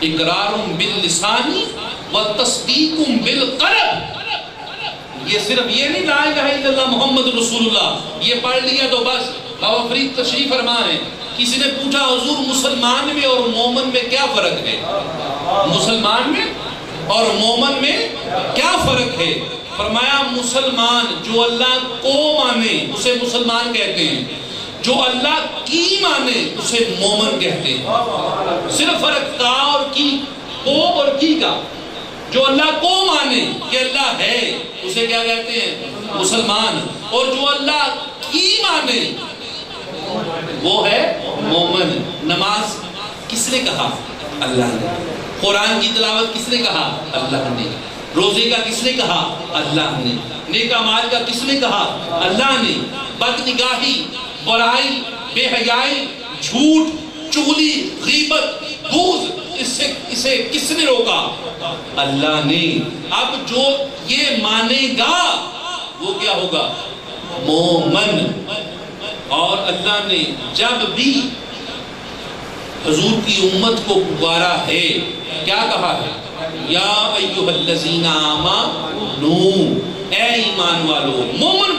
اقرار باللسانی و تصدیق بالقلب. یہ صرف یہ نہیں لا الہ الا اللہ محمد رسول اللہ یہ پڑھ لیا تو بس. بابا فرید تشریف فرما ہے. کسی نے پوچھا حضور مسلمان میں اور مومن میں کیا فرق ہے؟ مسلمان میں اور مومن میں کیا فرق ہے؟ فرمایا مسلمان جو اللہ کو مانے اسے مسلمان کہتے ہیں، جو اللہ کی مانے اسے مومن کہتے ہیں. صرف فرق کا اور کی، کو اور کی کا. جو اللہ کو مانے کہ اللہ ہے اسے کیا کہتے ہیں؟ مسلمان. اور جو اللہ کی مانے وہ ہے مومن. نماز کس نے کہا؟ اللہ نے. قرآن کی تلاوت کس نے کہا؟ اللہ نے. روزے کا کس نے کہا؟ اللہ نے. نیک اعمال کا کس نے کہا؟ اللہ نے. بد نگاہی، برائی، بے حیائی، جھوٹ، چغلی، غیبت، بغض اسے کس نے روکا؟ اللہ نے. اب جو یہ مانے گا وہ کیا ہوگا؟ مومن. اور اللہ نے جب بھی حضور کی امت کو پکارا ہے کیا کہا ہے؟ یا ایھا الذین آمنوا، اے ایمان والو. مومن